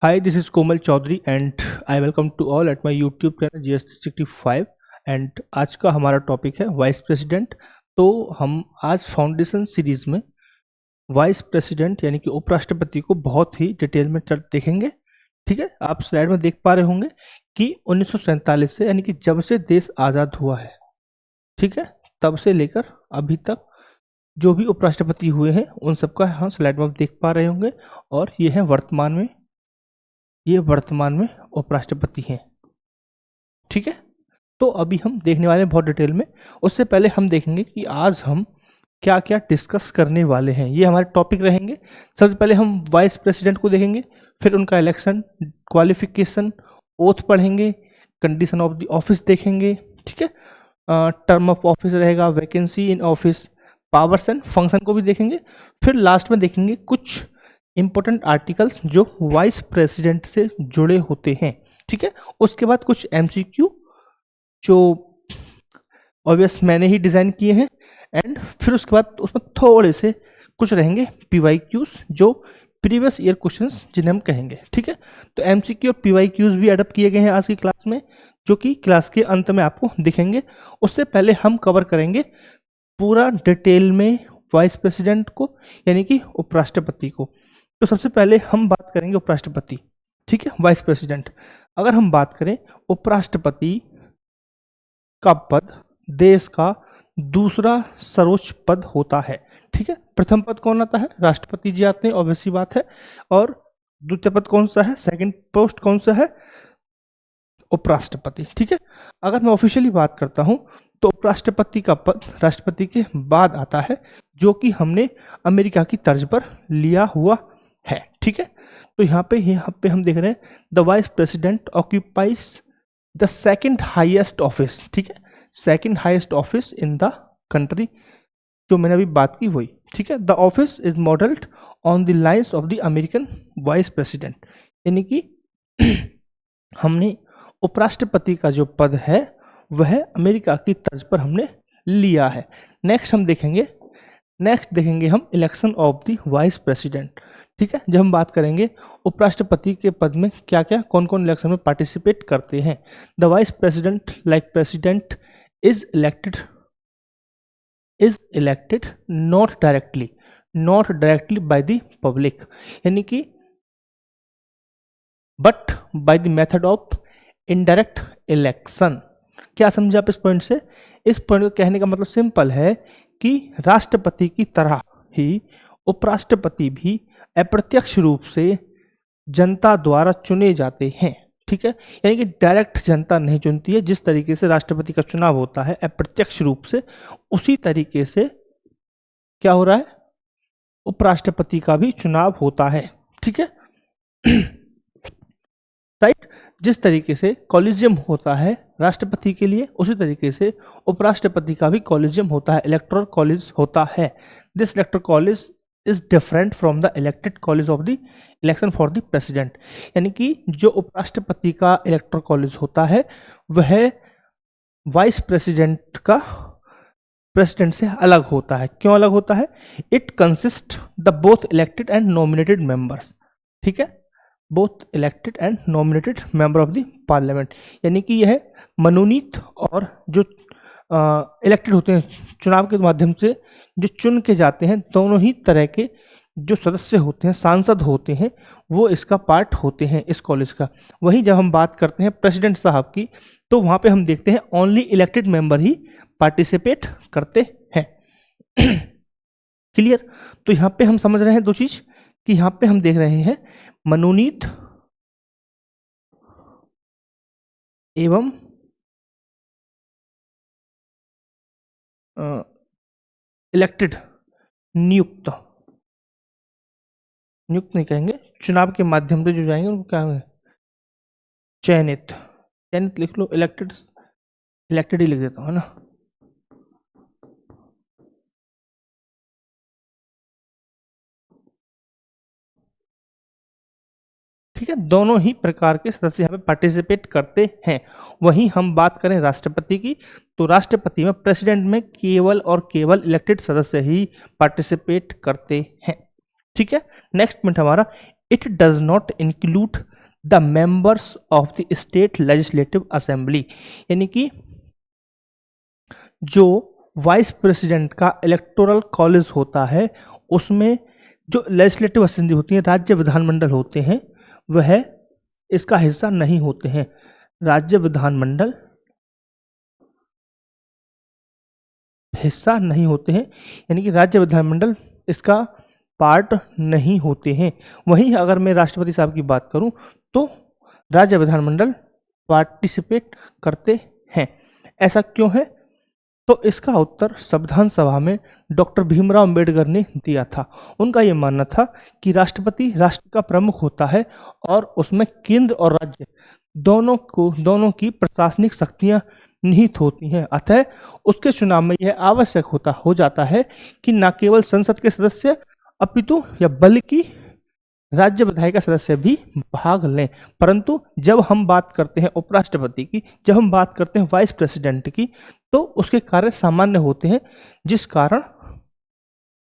Hi, this is Komal Chaudhary and I welcome to all at my YouTube channel GS365 and आज का हमारा topic है vice president. तो हम आज फाउंडेशन सीरीज में वाइस प्रेसिडेंट यानी कि उपराष्ट्रपति को बहुत ही डिटेल में देखेंगे। ठीक है, आप स्लाइड में देख पा रहे होंगे कि 1947 से यानी कि जब से देश आज़ाद हुआ है, ठीक है, तब से लेकर अभी तक जो भी उपराष्ट्रपति हुए हैं उन सबका हम स्लाइड में देख पा रहे होंगे। और ये है वर्तमान में उपराष्ट्रपति हैं। ठीक है, तो अभी हम देखने वाले हैं बहुत डिटेल में। उससे पहले हम देखेंगे कि आज हम क्या क्या डिस्कस करने वाले हैं, ये हमारे टॉपिक रहेंगे। सबसे पहले हम वाइस प्रेसिडेंट को देखेंगे, फिर उनका इलेक्शन, क्वालिफिकेशन, ओथ पढ़ेंगे, कंडीशन ऑफ द ऑफिस देखेंगे, ठीक है, टर्म ऑफ ऑफिस रहेगा, vacancy in office, powers and function को भी देखेंगे। फिर लास्ट में देखेंगे कुछ इंपॉर्टेंट आर्टिकल्स जो वाइस प्रेसिडेंट से जुड़े होते हैं। ठीक है, उसके बाद कुछ एमसीक्यू जो ऑब्वियस मैंने ही डिज़ाइन किए हैं, एंड फिर उसके बाद उसमें थोड़े से कुछ रहेंगे पीवाईक्यूज जो प्रीवियस ईयर क्वेश्चंस जिन्हें हम कहेंगे। ठीक है, तो एमसीक्यू और पीवाईक्यूज भी एडअप किए गए हैं आज की क्लास में, जो कि क्लास के अंत में आपको दिखेंगे। उससे पहले हम कवर करेंगे पूरा डिटेल में वाइस प्रेसिडेंट को यानी कि उपराष्ट्रपति को। तो सबसे पहले हम बात करेंगे उपराष्ट्रपति। ठीक है, वाइस प्रेसिडेंट। अगर हम बात करें, उपराष्ट्रपति का पद देश का दूसरा सर्वोच्च पद होता है। ठीक है, प्रथम पद कौन आता है? राष्ट्रपति जी आते हैं, ऑब्वियस सी बात है। और द्वितीय पद कौन सा है? सेकंड पोस्ट कौन सा है? उपराष्ट्रपति। ठीक है, अगर मैं ऑफिशियली बात करता हूं तो उपराष्ट्रपति का पद राष्ट्रपति के बाद आता है, जो कि हमने अमेरिका की तर्ज पर लिया हुआ है। ठीक है, तो यहाँ पे हम देख रहे हैं the vice president occupies the second highest office. ठीक है, second highest office in the country, जो मैंने अभी बात की वही। ठीक है, the office is modelled on the lines of the American vice president, यानी कि हमने उपराष्ट्रपति का जो पद है वह अमेरिका की तर्ज पर हमने लिया है। नेक्स्ट देखेंगे हम election of the vice president. ठीक है, जब हम बात करेंगे उपराष्ट्रपति के पद में क्या क्या कौन कौन इलेक्शन में पार्टिसिपेट करते हैं। The vice president like president is elected not directly by the public, यानी कि but by the method of indirect election. क्या समझे आप इस पॉइंट से? इस पॉइंट को कहने का मतलब सिंपल है कि राष्ट्रपति की तरह ही उपराष्ट्रपति भी अप्रत्यक्ष रूप से जनता द्वारा चुने जाते हैं। ठीक है, यानी कि डायरेक्ट जनता नहीं चुनती है। जिस तरीके से राष्ट्रपति का चुनाव होता है अप्रत्यक्ष रूप से, उसी तरीके से क्या हो रहा है? उपराष्ट्रपति का भी चुनाव होता है। ठीक है राइट, जिस तरीके से कॉलेजियम होता है राष्ट्रपति के लिए, उसी तरीके से उपराष्ट्रपति का भी कॉलेजियम होता है, इलेक्टोरल कॉलेज होता है। This electoral college is different from the elected college of the election for the president, यानी कि जो उपराष्ट्रपति का इलेक्टोरल कॉलेज होता है वह वाइस प्रेसिडेंट का प्रेसिडेंट से अलग होता है। क्यों अलग होता है? It consist the both elected and nominated members. ठीक है, both elected and nominated member of the parliament, यानी कि यह मनोनीत और जो इलेक्टेड होते हैं चुनाव के माध्यम से जो चुन के जाते हैं, दोनों ही तरह के जो सदस्य होते हैं, सांसद होते हैं, वो इसका पार्ट होते हैं इस कॉलेज का। वहीं जब हम बात करते हैं प्रेसिडेंट साहब की, तो वहाँ पे हम देखते हैं ओनली इलेक्टेड मेंबर ही पार्टिसिपेट करते हैं। क्लियर? तो यहाँ पे हम समझ रहे हैं दो चीज, कि यहाँ पे हम देख रहे हैं मनोनीत एवं इलेक्टेड, नियुक्त नहीं कहेंगे, चुनाव के माध्यम से जो जाएंगे उनको क्या है? चयनित लिख लो, इलेक्टेड ही लिख देता हूँ, है ना। ठीक है, दोनों ही प्रकार के सदस्य यहाँ पे पार्टिसिपेट करते हैं। वहीं हम बात करें राष्ट्रपति की, तो राष्ट्रपति में प्रेसिडेंट में केवल और केवल इलेक्टेड सदस्य ही पार्टिसिपेट करते हैं। ठीक है, नेक्स्ट पॉइंट हमारा it does not include the members of the state legislative assembly, यानी कि जो वाइस प्रेसिडेंट का इलेक्टोरल कॉलेज होता है उसमें जो लेजिस्लेटिव असेंबली होती है, राज्य विधानमंडल होते हैं, वह इसका हिस्सा नहीं होते हैं। राज्य विधानमंडल हिस्सा नहीं होते हैं, यानी कि राज्य विधानमंडल इसका पार्ट नहीं होते हैं। वहीं अगर मैं राष्ट्रपति साहब की बात करूं तो राज्य विधानमंडल पार्टिसिपेट करते हैं। ऐसा क्यों है? तो इसका उत्तर संविधान सभा में डॉक्टर भीमराव अंबेडकर ने दिया था। उनका यह मानना था कि राष्ट्रपति राष्ट्र का प्रमुख होता है और उसमें केंद्र और राज्य दोनों की प्रशासनिक शक्तियां निहित होती हैं। अतः उसके चुनाव में यह आवश्यक हो जाता है कि न केवल संसद के सदस्य अपितु या बल्कि राज्य विधायिका सदस्य भी भाग लें। परंतु जब हम बात करते हैं उपराष्ट्रपति की, जब हम बात करते हैं वाइस प्रेसिडेंट की, तो उसके कार्य सामान्य होते हैं, जिस कारण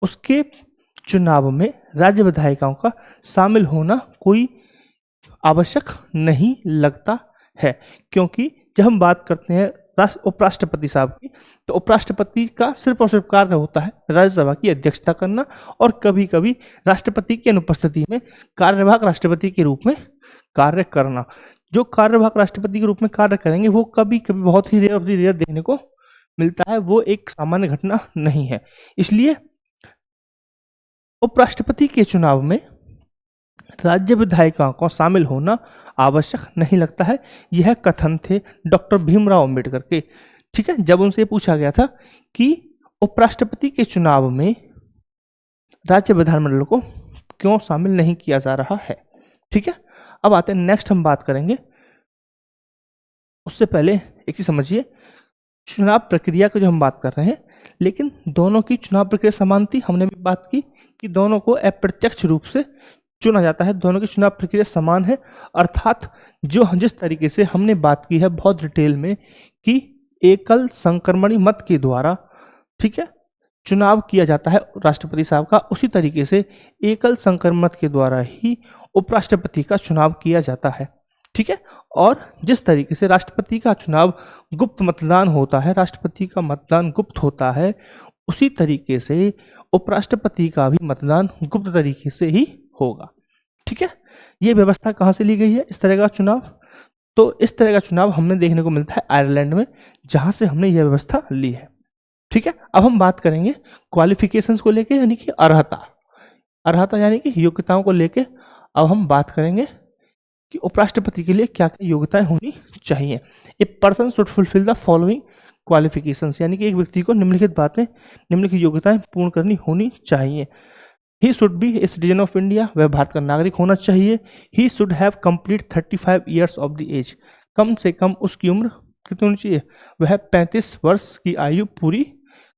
उसके चुनाव में राज्य विधायिकाओं का शामिल होना कोई आवश्यक नहीं लगता है। क्योंकि जब हम बात करते हैं उपराष्ट्रपति साहब की, तो उपराष्ट्रपति का सिर्फ और सिर्फ कार्य होता है राज्यसभा की अध्यक्षता करना और कभी कभी राष्ट्रपति की अनुपस्थिति में कार्यवाहक राष्ट्रपति के रूप में कार्य करना। जो कार्यवाहक राष्ट्रपति के रूप में कार्य करेंगे वो कभी कभी बहुत ही रेयर देखने को मिलता है, वो एक सामान्य घटना नहीं है। इसलिए उपराष्ट्रपति के चुनाव में राज्य विधायिकाओं को शामिल होना आवश्यक नहीं लगता है। यह कथन थे डॉक्टर भीमराव अंबेडकर के। ठीक है, जब उनसे पूछा गया था कि उपराष्ट्रपति के चुनाव में राज्य विधानमंडल को क्यों शामिल नहीं किया जा रहा है। ठीक है, अब आते हैं नेक्स्ट, हम बात करेंगे। उससे पहले एक चीज समझिए, चुनाव प्रक्रिया की जो हम बात कर रहे हैं, लेकिन दोनों की चुनाव प्रक्रिया समान थी। हमने भी बात की कि दोनों को अप्रत्यक्ष रूप से चुना जाता है, दोनों की चुनाव प्रक्रिया समान है। अर्थात जिस तरीके से हमने बात की है बहुत डिटेल में कि एकल संक्रमणी मत के द्वारा, ठीक है, चुनाव किया जाता है राष्ट्रपति साहब का, उसी तरीके से एकल संक्रमण मत के द्वारा ही उपराष्ट्रपति का चुनाव किया जाता है। ठीक है, और जिस तरीके से राष्ट्रपति का चुनाव गुप्त मतदान होता है, राष्ट्रपति का मतदान गुप्त होता है, उसी तरीके से उपराष्ट्रपति का भी मतदान गुप्त तरीके से ही होगा। ठीक है, यह व्यवस्था कहाँ से ली गई है इस तरह का चुनाव? तो इस तरह का चुनाव हमें देखने को मिलता है आयरलैंड में, जहां से हमने यह व्यवस्था ली है। ठीक है, अब हम बात करेंगे क्वालिफिकेशंस को लेके, यानी कि अर्हता यानी कि योग्यताओं को लेके। अब हम बात करेंगे कि उपराष्ट्रपति के लिए क्या क्या योग्यताएं होनी चाहिए। A person should fulfil the following qualifications, यानी कि एक व्यक्ति को निम्नलिखित योग्यताएं पूर्ण करनी होनी चाहिए। He should be a citizen of India, वह भारत का नागरिक होना चाहिए। He should have complete 35 years of the age, कम से कम उसकी उम्र कितनी होनी चाहिए? वह 35 वर्ष की आयु पूरी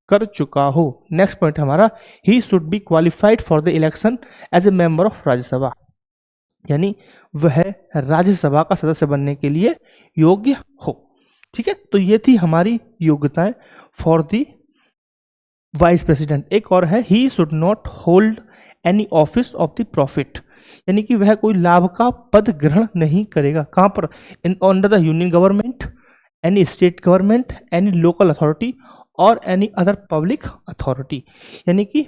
कर चुका हो। नेक्स्ट पॉइंट हमारा, he should be qualified for the election as a member of Rajya Sabha, यानी वह राज्यसभा का सदस्य बनने के लिए योग्य हो। ठीक है, तो ये थी हमारी योग्यताएं फॉर द वाइस प्रेसिडेंट। एक और है, ही should not hold any office of the profit, यानी कि वह कोई लाभ का पद ग्रहण नहीं करेगा। कहां पर? Under the union government, any state government, any local authority और एनी अदर पब्लिक अथॉरिटी, यानी कि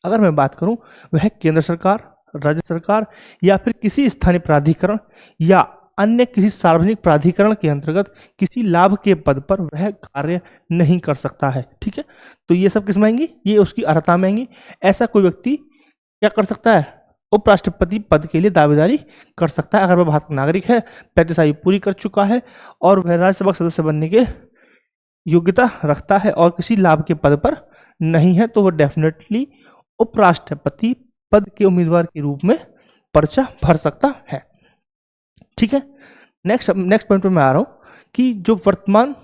अगर मैं बात करूं, वह केंद्र सरकार, राज्य सरकार या फिर किसी स्थानीय प्राधिकरण या अन्य किसी सार्वजनिक प्राधिकरण के अंतर्गत किसी लाभ के पद पर वह कार्य नहीं कर सकता है। ठीक है, तो ये सब किस में आएंगी? ये उसकी अर्हता में आएंगी। ऐसा कोई व्यक्ति क्या कर सकता है? उपराष्ट्रपति पद के लिए दावेदारी कर सकता है अगर वह भारत का नागरिक है, 35 आयु पूरी कर चुका है और वह राज्यसभा सदस्य बनने के योग्यता रखता है और किसी लाभ के पद पर नहीं है, तो वह डेफिनेटली उपराष्ट्रपति पद के उम्मीदवार के रूप में पर्चा भर सकता है। ठीक है, नेक्स्ट पॉइंट पे मैं आ रहा हूं कि जो वर्तमान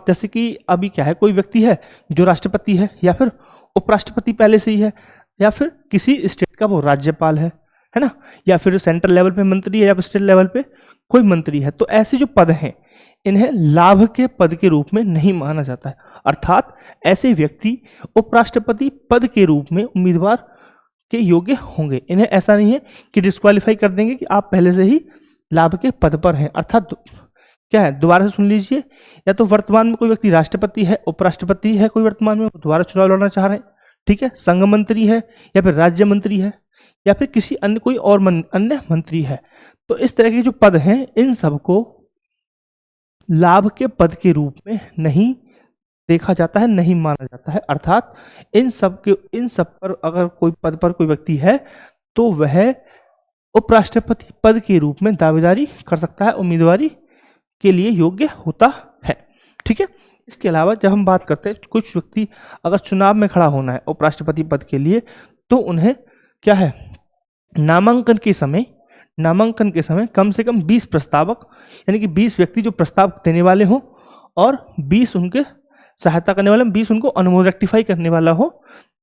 जैसे कि अभी क्या है, कोई व्यक्ति है जो राष्ट्रपति है या फिर उपराष्ट्रपति पहले से ही है या फिर किसी स्टेट का वो राज्यपाल है ना, या फिर सेंट्रल लेवल पे मंत्री है या फिर स्टेट लेवल पे कोई मंत्री है, तो ऐसे जो पद हैं इन्हें लाभ के पद के रूप में नहीं माना जाता है। अर्थात ऐसे व्यक्ति उपराष्ट्रपति पद के रूप में उम्मीदवार के योग्य होंगे। इन्हें ऐसा नहीं है कि डिस्क्वालीफाई कर देंगे कि आप पहले से ही लाभ के पद पर हैं। अर्थात क्या है, दोबारा से सुन लीजिए, या तो वर्तमान में कोई व्यक्ति राष्ट्रपति है, उपराष्ट्रपति है, कोई वर्तमान में दोबारा चुनाव लड़ना चाह रहे हैं, ठीक है, संघ मंत्री है, या फिर राज्य मंत्री है, या फिर किसी अन्य कोई और अन्य मंत्री है। तो इस तरह के जो पद हैं, इन सबको लाभ के पद के रूप में नहीं देखा जाता है, नहीं माना जाता है। अर्थात इन सब पर अगर कोई पद पर कोई व्यक्ति है तो वह उपराष्ट्रपति पद के रूप में दावेदारी कर सकता है, उम्मीदवारी के लिए योग्य होता है, ठीक है। इसके अलावा जब हम बात करते हैं, कुछ व्यक्ति अगर चुनाव में खड़ा होना है उपराष्ट्रपति पद के लिए, तो उन्हें क्या है, नामांकन के समय कम से कम 20 प्रस्तावक, यानी कि 20 व्यक्ति जो प्रस्ताव देने वाले हों और 20 उनके सहायता करने वाले, 20 उनको अनुमोदन रेक्टिफाई करने वाला हो,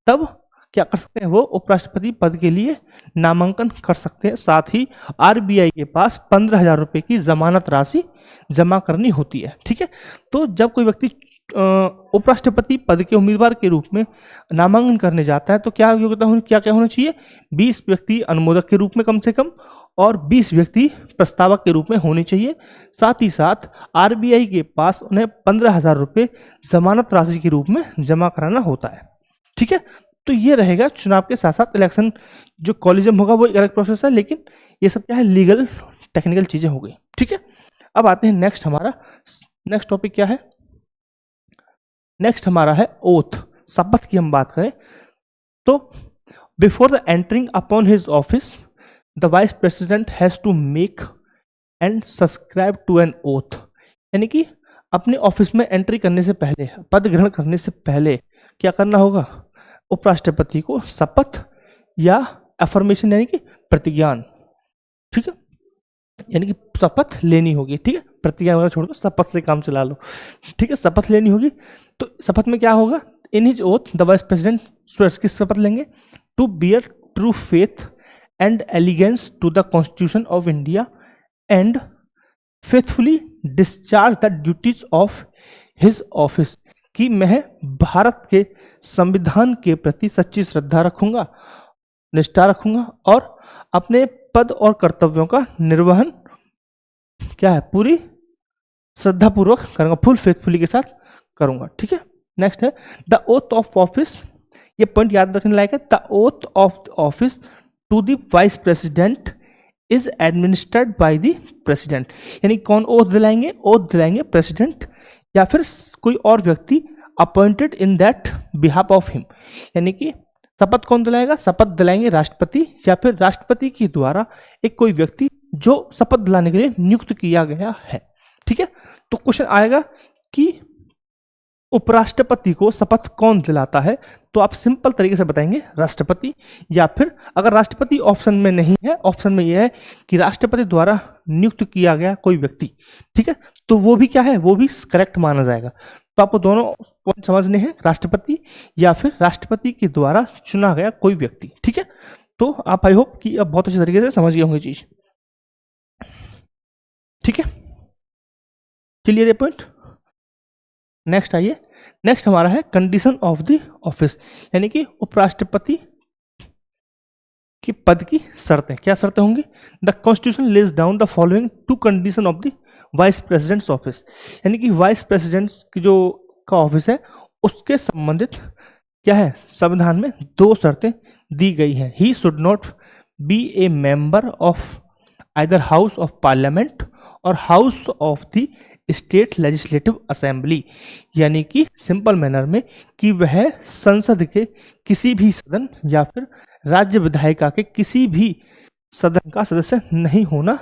तब क्या कर सकते हैं, वो उपराष्ट्रपति पद के लिए नामांकन कर सकते हैं। साथ ही आरबीआई के पास 15,000 रुपये की जमानत राशि जमा करनी होती है, ठीक है। तो जब कोई व्यक्ति उपराष्ट्रपति पद के उम्मीदवार के रूप में नामांकन करने जाता है तो क्या योग्यता क्या होना चाहिए, 20 व्यक्ति अनुमोदक के रूप में कम से कम और 20 व्यक्ति प्रस्तावक के रूप में होने चाहिए। साथ ही साथ आरबीआई के पास उन्हें 15,000 रुपये जमानत राशि के रूप में जमा कराना होता है, ठीक है। तो ये रहेगा चुनाव के साथ साथ इलेक्शन जो कॉलिजम होगा वो एक अलग प्रोसेस है, लेकिन ये सब क्या है, लीगल टेक्निकल चीजें हो गई, ठीक है। अब आते हैं नेक्स्ट टॉपिक क्या है, नेक्स्ट हमारा है ओथ, शपथ की हम बात करें तो before the entering upon his office the vice president has to make and subscribe to an oath, यानी कि अपने ऑफिस में एंट्री करने से पहले, पद ग्रहण करने से पहले क्या करना होगा, उपराष्ट्रपति को शपथ या अफर्मेशन यानी कि प्रतिज्ञान, ठीक है, यानी कि शपथ लेनी होगी, ठीक है, प्रतिज्ञा वगैरह छोड़कर शपथ से काम चला लो, ठीक है, शपथ लेनी होगी। तो शपथ में क्या होगा, in his oath the vice president swears, किस शपथ लेंगे, to bear true faith and allegiance to the constitution of India and faithfully discharge the duties of his office, कि मैं भारत के संविधान के प्रति सच्ची श्रद्धा रखूंगा, निष्ठा रखूंगा और अपने पद और कर्तव्यों का निर्वहन क्या है, पूरी श्रद्धापूर्वक करूंगा, फुल फेथफुली के साथ करूंगा, ठीक है। नेक्स्ट है द ओथ ऑफ ऑफिस, ये पॉइंट याद रखने लायक है, the oath of office to the vice president is administered by the president, यानी कौन ओथ दिलाएंगे, ओथ दिलाएंगे प्रेसिडेंट या फिर कोई और व्यक्ति appointed in that behalf of him, यानी कि शपथ कौन दिलाएगा, शपथ दिलाएंगे राष्ट्रपति या फिर राष्ट्रपति के द्वारा एक कोई व्यक्ति जो शपथ दिलाने के लिए नियुक्त किया गया है, ठीक है। तो क्वेश्चन आएगा कि उपराष्ट्रपति को शपथ कौन दिलाता है, तो आप सिंपल तरीके से बताएंगे राष्ट्रपति, या फिर अगर राष्ट्रपति ऑप्शन में नहीं है, ऑप्शन में यह है कि राष्ट्रपति द्वारा नियुक्त किया गया कोई व्यक्ति, ठीक है, तो वो भी क्या है, वो भी करेक्ट माना जाएगा। तो आपको दोनों पॉइंट समझने हैं, राष्ट्रपति या फिर राष्ट्रपति के द्वारा चुना गया कोई व्यक्ति, ठीक है। तो आप आई होप कि अब बहुत अच्छे तरीके से समझ गए होंगे चीज, ठीक है, क्लियर है पॉइंट। नेक्स्ट आइए, नेक्स्ट हमारा है कंडीशन ऑफ द ऑफिस, यानी कि उपराष्ट्रपति के पद की शर्तें, क्या शर्तें होंगी, the constitution lays down the following two condition of the vice president's office, यानी कि वाइस प्रेसिडेंट्स की जो का ऑफिस है उसके संबंधित क्या है, संविधान में 2 शर्तें दी गई हैं, he should not be a member of either house of parliament और house of the state legislative assembly, यानी कि सिंपल मैनर में कि वह संसद के किसी भी सदन या फिर राज्य विधायिका के किसी भी सदन का सदस्य नहीं होना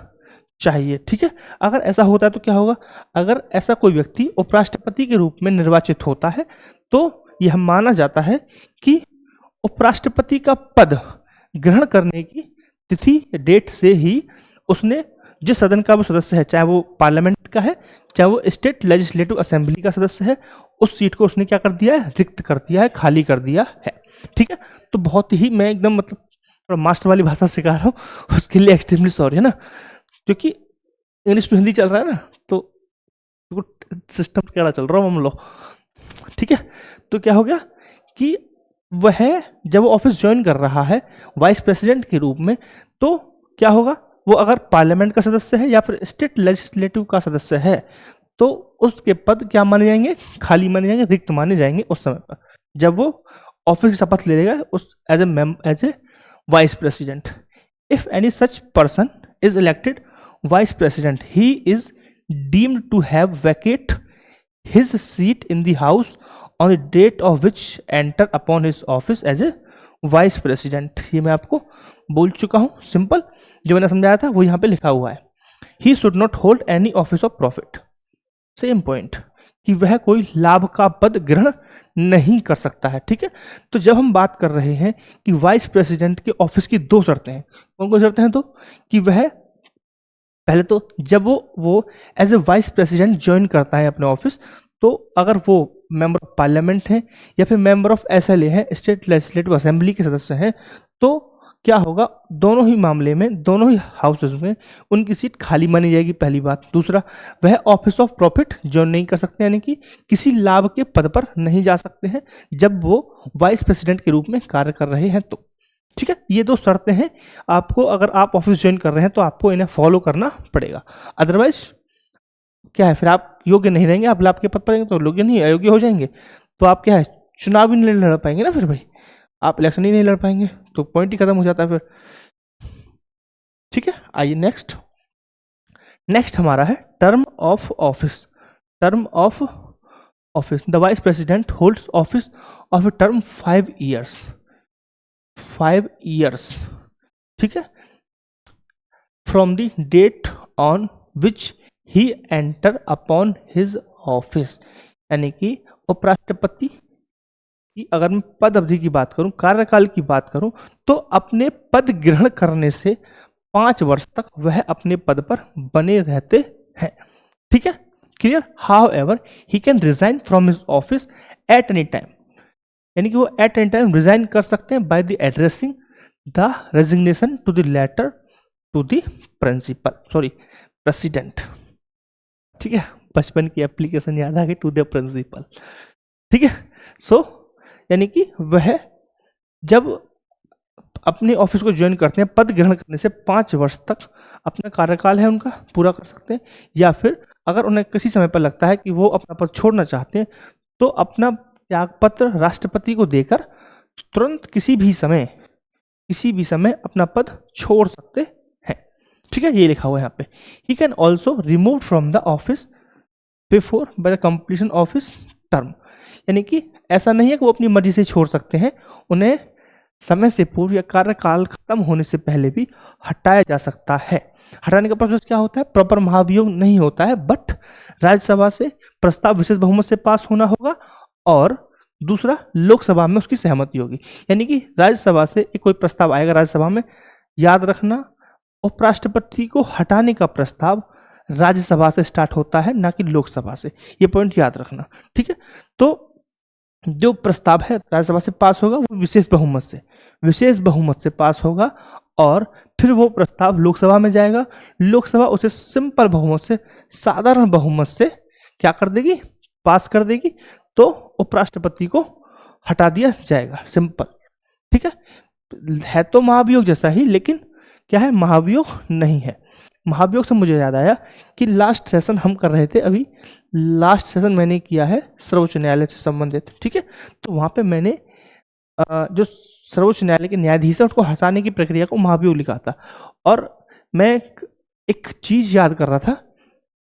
चाहिए, ठीक है। अगर ऐसा होता है तो क्या होगा, अगर ऐसा कोई व्यक्ति उपराष्ट्रपति के रूप में निर्वाचित होता है तो यह माना जाता है कि उपराष्ट्रपति का पद ग्रहण करने की तिथि डेट से ही उसने जिस सदन का वो सदस्य है, चाहे वो पार्लियामेंट का है चाहे वो स्टेट लेजिस्लेटिव असेंबली का सदस्य है, उस सीट को उसने क्या कर दिया है, रिक्त कर दिया है, खाली कर दिया है, ठीक है। तो बहुत ही मैं एकदम मतलब मास्टर वाली भाषा सिखा रहा हूँ, उसके लिए एक्सट्रीमली सॉरी है ना, क्योंकि इंग्लिश टू हिंदी चल रहा है ना, तो सिस्टम क्या चल रहा हूँ हम लोग, ठीक है। तो क्या हो गया कि वह जब वो ऑफिस ज्वाइन कर रहा है वाइस प्रेसिडेंट के रूप में, तो क्या होगा, वो अगर पार्लियामेंट का सदस्य है या फिर स्टेट लेजिस्लेटिव का सदस्य है तो उसके पद क्या माने जाएंगे, खाली माने जाएंगे, रिक्त माने जाएंगे उस समय पर जब वो ऑफिस की शपथ ले लेगा उस as a vice president. If any such person is elected vice president he is deemed to have vacate his seat in the house on the date of which enter upon his office as a vice president. ये मैं आपको बोल चुका हूँ, simple जो मैंने समझाया था वो यहाँ पे लिखा हुआ है। ही should not hold any office of profit, same point, कि वह कोई लाभ का पद ग्रहण नहीं कर सकता है। ठीक है, तो जब हम बात कर रहे हैं कि वाइस प्रेसिडेंट के ऑफिस की दो शर्तें हैं, कौन कौन शर्तें हैं, तो कि वह पहले तो जब वो as a vice president join करता है अपने ऑफिस, तो अगर वो मेंबर ऑफ पार्लियामेंट हैं या फिर मेंबर ऑफ एसएलए हैं, स्टेट लेजिस्लेटिव असेंबली के सदस्य हैं, तो क्या होगा, दोनों ही मामले में दोनों ही हाउसेस में उनकी सीट खाली मानी जाएगी, पहली बात। दूसरा, वह ऑफिस ऑफ प्रॉफिट ज्वाइन नहीं कर सकते, यानी कि किसी लाभ के पद पर नहीं जा सकते हैं जब वो वाइस प्रेसिडेंट के रूप में कार्य कर रहे हैं तो। ठीक है, ये दो शर्तें हैं आपको, अगर आप ऑफिस ज्वाइन कर रहे हैं तो आपको इन्हें फॉलो करना पड़ेगा, अदरवाइज क्या है, फिर आप योग्य नहीं रहेंगे, आप लाभ के पद पर रहेंगे तो योग्य नहीं, अयोग्य हो जाएंगे, तो आप क्या है, चुनाव ही नहीं लड़ पाएंगे ना, फिर भाई आप इलेक्शन ही नहीं लड़ पाएंगे, तो पॉइंट ही खत्म हो जाता है फिर। ठीक है, आइए नेक्स्ट हमारा है term of office. Term of office, the vice president holds office of a term 5 years। 5 years, ठीक है, from the date on which he enter upon his office, यानी कि उपराष्ट्रपति की अगर मैं पद अवधि की बात करूं, कार्यकाल की बात करूं, तो अपने पद ग्रहण करने से 5 वर्ष तक वह अपने पद पर बने रहते हैं। ठीक है, clear. How ever he can resign from his office at any time, यानी कि वो एट एनी टाइम रिजाइन कर सकते हैं by the addressing the resignation to the letter to the president. ठीक है, बचपन की एप्लीकेशन याद आ गई, टू द प्रिंसिपल। ठीक है, सो यानी कि वह जब अपने ऑफिस को ज्वाइन करते हैं, पद ग्रहण करने से 5 वर्ष तक अपना कार्यकाल है उनका पूरा कर सकते हैं, या फिर अगर उन्हें किसी समय पर लगता है कि वो अपना पद छोड़ना चाहते हैं तो अपना त्यागपत्र राष्ट्रपति को देकर तुरंत किसी भी समय अपना पद छोड़ सकते हैं। ठीक है, ये लिखा हुआ है यहाँ पे। He can also remove from the office before by completion of his term, यानी कि ऐसा नहीं है कि वो अपनी मर्जी से छोड़ सकते हैं, उन्हें समय से पूर्व या कार्यकाल खत्म होने से पहले भी हटाया जा सकता है। हटाने का प्रोसेस क्या होता है, प्रॉपर महाभियोग नहीं होता है, बट राज्यसभा से प्रस्ताव विशेष बहुमत से पास होना होगा और दूसरा लोकसभा में उसकी सहमति होगी। यानी कि राज्यसभा से एक कोई प्रस्ताव आएगा राज्यसभा में, याद रखना उपराष्ट्रपति को हटाने का प्रस्ताव राज्यसभा से स्टार्ट होता है, ना कि लोकसभा से, ये पॉइंट याद रखना। ठीक है, तो जो प्रस्ताव है राज्यसभा से पास होगा वो विशेष बहुमत से पास होगा और फिर वो प्रस्ताव लोकसभा में जाएगा, लोकसभा उसे सिंपल बहुमत से, साधारण बहुमत से क्या कर देगी, पास कर देगी, तो उपराष्ट्रपति को हटा दिया जाएगा, सिंपल। ठीक है तो महाभियोग जैसा ही, लेकिन क्या है, महाभियोग नहीं है। महाभियोग से मुझे याद आया कि लास्ट सेशन हम कर रहे थे, अभी लास्ट सेशन मैंने किया है सर्वोच्च न्यायालय से संबंधित। ठीक है, तो वहाँ पे मैंने जो सर्वोच्च न्यायालय के न्यायाधीश है उसको हटाने की प्रक्रिया को महाभियोग लिखा था, और मैं एक चीज़ याद कर रहा था,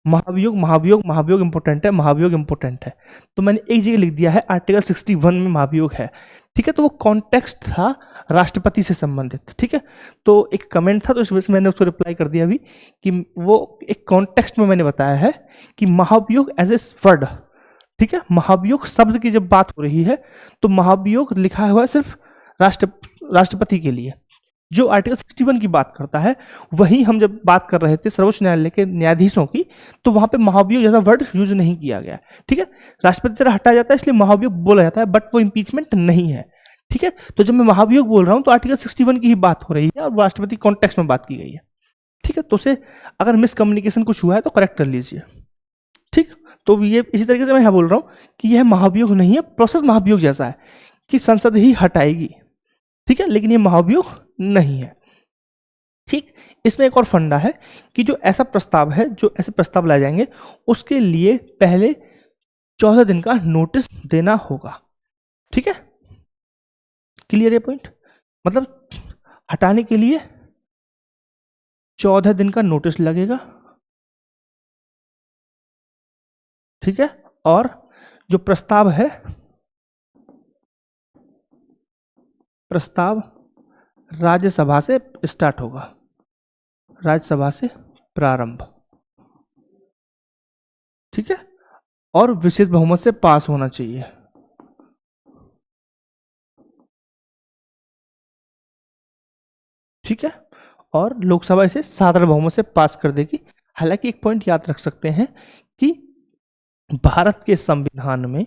महाभियोग इम्पोर्टेंट है, तो मैंने एक जगह लिख दिया है आर्टिकल 61 में महाभियोग है। ठीक है, तो वो कॉन्टेक्स्ट था राष्ट्रपति से संबंधित। ठीक है, तो एक कमेंट था तो इस वजह से मैंने उसको रिप्लाई कर दिया अभी कि वो एक कॉन्टेक्स्ट में मैंने बताया है कि महाभियोग एज ए वर्ड, ठीक है, महाभियोग शब्द की जब बात हो रही है तो महाभियोग लिखा हुआ है सिर्फ राष्ट्रपति के लिए। जो आर्टिकल 61 की बात करता है वही हम जब बात कर रहे थे सर्वोच्च न्यायालय के न्यायाधीशों की, तो वहां पे महाभियोग जैसा वर्ड यूज नहीं किया गया। ठीक है, राष्ट्रपति से हटाया जाता है इसलिए महाभियोग बोला जाता है, बट वो इम्पीचमेंट नहीं है। ठीक है, तो जब मैं महाभियोग बोल रहा हूं तो आर्टिकल 61 की ही बात हो रही है और राष्ट्रपति कॉन्टेक्स्ट में बात की गई है। ठीक है, तो उसे अगर मिसकम्युनिकेशन कुछ हुआ है तो करेक्ट कर लीजिए। ठीक, तो ये इसी तरीके से मैं यहाँ बोल रहा हूँ कि यह महाभियोग नहीं है, प्रोसेस महाभियोग जैसा है कि संसद ही हटाएगी, ठीक है, लेकिन ये महाभियोग नहीं है। ठीक, इसमें एक और फंडा है कि जो ऐसा प्रस्ताव है, जो ऐसे प्रस्ताव लाए जाएंगे उसके लिए पहले 14 दिन का नोटिस देना होगा। ठीक है, क्लियर है पॉइंट? मतलब हटाने के लिए 14 दिन का नोटिस लगेगा, ठीक है, और जो प्रस्ताव है, प्रस्ताव राज्यसभा से स्टार्ट होगा, राज्यसभा से प्रारंभ, ठीक है, और विशेष बहुमत से पास होना चाहिए। ठीक है, और लोकसभा इसे साधारण बहुमत से पास कर देगी। हालांकि एक पॉइंट याद रख सकते हैं कि भारत के संविधान में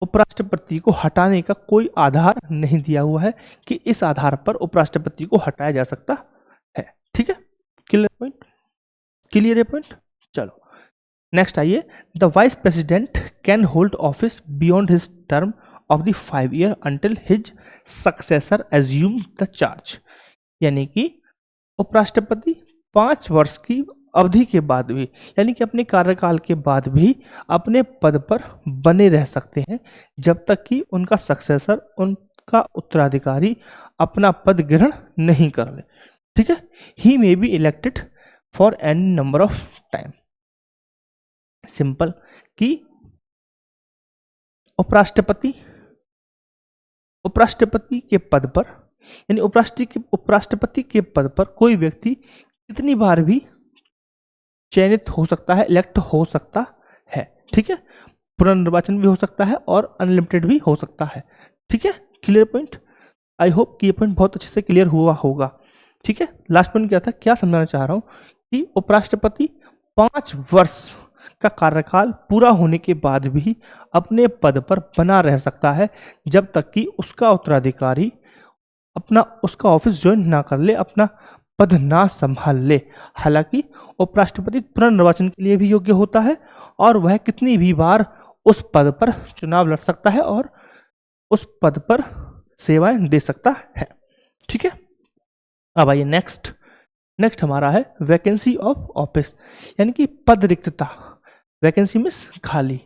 उपराष्ट्रपति को हटाने का कोई आधार नहीं दिया हुआ है कि इस आधार पर उपराष्ट्रपति को हटाया जा सकता है। ठीक है, क्लियर पॉइंट? क्लियर है पॉइंट? चलो नेक्स्ट आइए। The vice president can hold office beyond his term of the 5 year until his successor assume the charge. यानी कि उपराष्ट्रपति 5 वर्ष की अवधि के बाद भी, यानी कि अपने कार्यकाल के बाद भी अपने पद पर बने रह सकते हैं जब तक कि उनका सक्सेसर, उनका उत्तराधिकारी अपना पद ग्रहण नहीं कर ले। ठीक है, he may be elected for any number of time. Simple कि उपराष्ट्रपति के पद पर, यानी उपराष्ट्रपति के पद पर कोई व्यक्ति कितनी बार भी चयनित हो सकता है, इलेक्ट हो सकता है। ठीक है, पुनर्निर्वाचन भी हो सकता है और अनलिमिटेड भी हो सकता है। ठीक है, क्लियर पॉइंट? आई होप कि ये पॉइंट बहुत अच्छे से क्लियर हुआ होगा। ठीक है, लास्ट पॉइंट क्या था, क्या समझाना चाह रहा हूं कि उपराष्ट्रपति 5 वर्ष का कार्यकाल पूरा होने के बाद भी अपने पद पर बना रह सकता है जब तक कि उसका उत्तराधिकारी उसका ऑफिस ज्वाइन ना कर ले, अपना पद ना संभाल ले। हालांकि उपराष्ट्रपति पुनर्निर्वाचन के लिए भी योग्य होता है और वह कितनी भी बार उस पद पर चुनाव लड़ सकता है और उस पद पर सेवाएं दे सकता है। ठीक है, अब आइए नेक्स्ट हमारा है वैकेंसी ऑफ ऑफिस, यानी कि पद रिक्तता। वैकेंसी मीन्स खाली,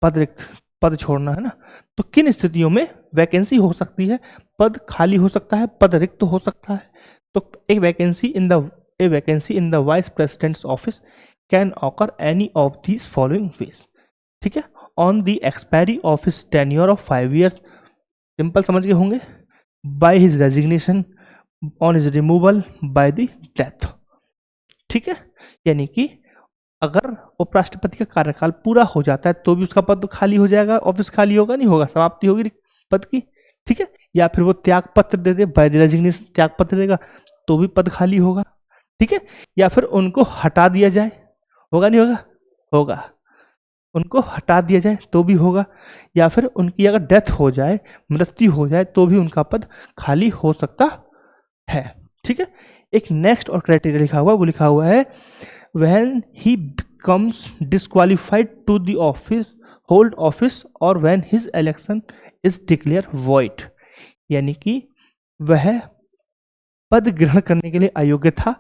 पद रिक्त, पद छोड़ना है ना। तो किन स्थितियों में वैकेंसी हो सकती है, पद खाली हो सकता है, पद रिक्त हो सकता है? तो एक vacancy in the vice president's office can occur any of these following ways. ठीक है, on the expiry of his tenure of 5 years, simple समझ गए होंगे, by his resignation, on his removal, by the death. ठीक है, यानी कि अगर उपराष्ट्रपति का कार्यकाल पूरा हो जाता है तो भी उसका पद खाली हो जाएगा, ऑफिस खाली होगा, नहीं होगा, समाप्ति होगी पद की। ठीक है, या फिर वो त्याग पत्र दे दे, बाय द रेजिग्नेशन त्याग पत्र देगा तो भी पद खाली होगा। ठीक है, या फिर उनको हटा दिया जाए, होगा नहीं होगा? होगा, उनको हटा दिया जाए तो भी होगा, या फिर उनकी अगर डेथ हो जाए, मृत्यु हो जाए तो भी उनका पद खाली हो सकता है। ठीक है, एक नेक्स्ट और क्राइटेरिया लिखा हुआ, वो लिखा हुआ है when he becomes disqualified to the office hold office or when his election is declared void। यानी कि वह पद ग्रहण करने के लिए अयोग्य था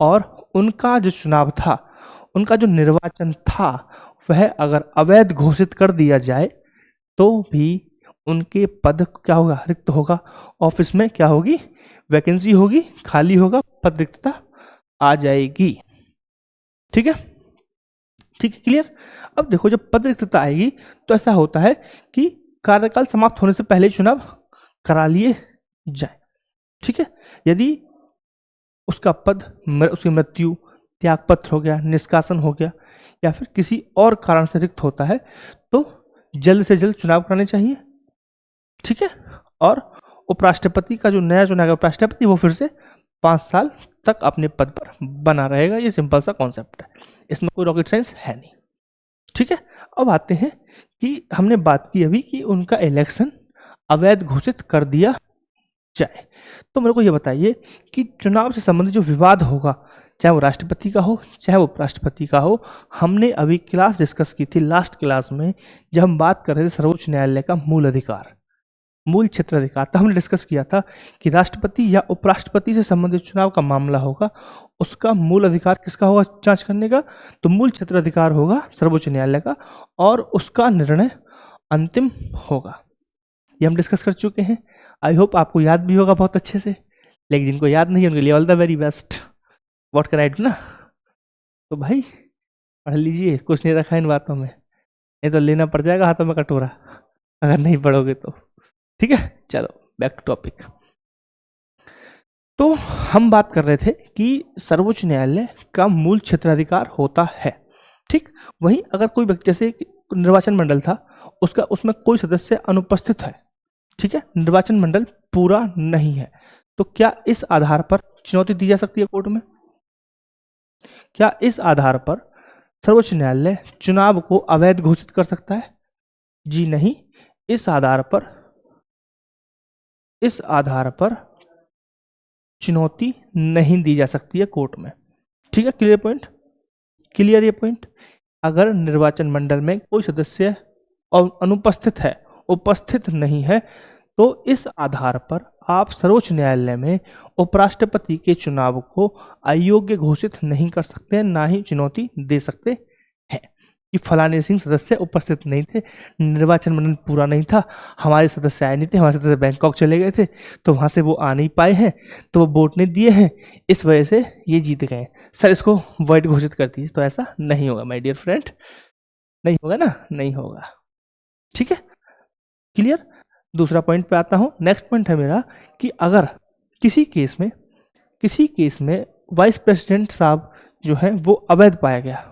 और उनका जो चुनाव था, उनका जो निर्वाचन था, वह अगर अवैध घोषित कर दिया जाए तो भी उनके पद क्या होगा, रिक्त होगा। ऑफिस में क्या होगी, वैकेंसी होगी, खाली होगा, पद रिक्तता आ जाएगी। ठीक है, ठीक है, क्लियर? अब देखो, जब पद रिक्तता आएगी तो ऐसा होता है कि कार्यकाल समाप्त होने से पहले चुनाव करा लिए जाए। ठीक है, यदि उसका पद, उसकी मृत्यु, त्यागपत्र हो गया, निष्कासन हो गया, या फिर किसी और कारण से रिक्त होता है तो जल्द से जल्द चुनाव कराने चाहिए। ठीक है, और उपराष्ट्रपति का जो नया चुना गया उपराष्ट्रपति, वो फिर से 5 साल तक अपने पद पर बना रहेगा। ये सिंपल सा कॉन्सेप्ट है, इसमें कोई रॉकेट साइंस है नहीं। ठीक है, अब आते हैं कि हमने बात की अभी कि उनका इलेक्शन अवैध घोषित कर दिया जाए। तो मेरे को ये बताइए कि चुनाव से संबंधित जो विवाद होगा, चाहे वो राष्ट्रपति का हो चाहे वो उपराष्ट्रपति का हो, हमने अभी क्लास डिस्कस की थी लास्ट क्लास में, जब हम बात कर रहे थे सर्वोच्च न्यायालय का मूल अधिकार। मूल क्षेत्राधिकार, तो हमने डिस्कस किया था कि राष्ट्रपति या उपराष्ट्रपति से संबंधित चुनाव का मामला होगा, उसका मूल अधिकार किसका होगा जांच करने का, तो मूल क्षेत्राधिकार होगा सर्वोच्च न्यायालय का, और उसका निर्णय अंतिम होगा। ये हम डिस्कस कर चुके हैं। आई होप आपको याद भी होगा बहुत अच्छे से, लेकिन जिनको याद नहीं है उनके लिए all the very best. What can I do ना। तो भाई पढ़ लीजिए, कुछ नहीं रखा इन बातों में, नहीं तो लेना पड़ जाएगा हाथों में कटोरा अगर नहीं पढ़ोगे तो। ठीक है, चलो बैक टू टॉपिक। तो हम बात कर रहे थे कि सर्वोच्च न्यायालय का मूल क्षेत्राधिकार होता है। ठीक, वहीं अगर कोई व्यक्ति, जैसे निर्वाचन मंडल था, उसमें कोई सदस्य अनुपस्थित है, ठीक है, निर्वाचन मंडल पूरा नहीं है, तो क्या इस आधार पर चुनौती दी जा सकती है कोर्ट में? क्या इस आधार पर सर्वोच्च न्यायालय चुनाव को अवैध घोषित कर सकता है? जी नहीं, इस आधार पर चुनौती नहीं दी जा सकती है कोर्ट में। ठीक है, क्लियर ये पॉइंट। अगर निर्वाचन मंडल में कोई सदस्य अनुपस्थित है, उपस्थित नहीं है, तो इस आधार पर आप सर्वोच्च न्यायालय में उपराष्ट्रपति के चुनाव को अयोग्य घोषित नहीं कर सकते, ना ही चुनौती दे सकते हैं कि फलाने सिंह सदस्य उपस्थित नहीं थे, निर्वाचन मंडल पूरा नहीं था, हमारे सदस्य आए नहीं थे, हमारे सदस्य बैंकॉक चले गए थे, तो वहाँ से वो आ नहीं पाए हैं, तो वो वोट नहीं दिए हैं, इस वजह से ये जीत गए, सर इसको वॉइड घोषित कर दिए। तो ऐसा नहीं होगा माय डियर फ्रेंड, नहीं होगा ना, नहीं होगा। ठीक है, क्लियर। दूसरा पॉइंट पे आता हूँ। नेक्स्ट पॉइंट है मेरा कि अगर किसी केस में वाइस प्रेसिडेंट साहब जो है वो अवैध पाया गया,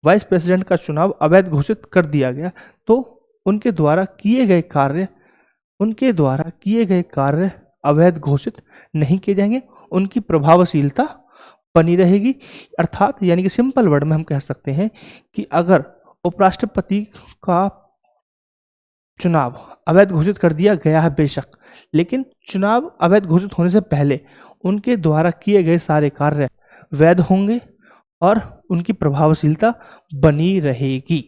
वाइस प्रेसिडेंट का चुनाव अवैध घोषित कर दिया गया, तो उनके द्वारा किए गए कार्य अवैध घोषित नहीं किए जाएंगे, उनकी प्रभावशीलता बनी रहेगी। अर्थात यानी कि सिंपल वर्ड में हम कह सकते हैं कि अगर उपराष्ट्रपति का चुनाव अवैध घोषित कर दिया गया है बेशक, लेकिन चुनाव अवैध घोषित होने से पहले उनके द्वारा किए गए सारे कार्य वैध होंगे और उनकी प्रभावशीलता बनी रहेगी।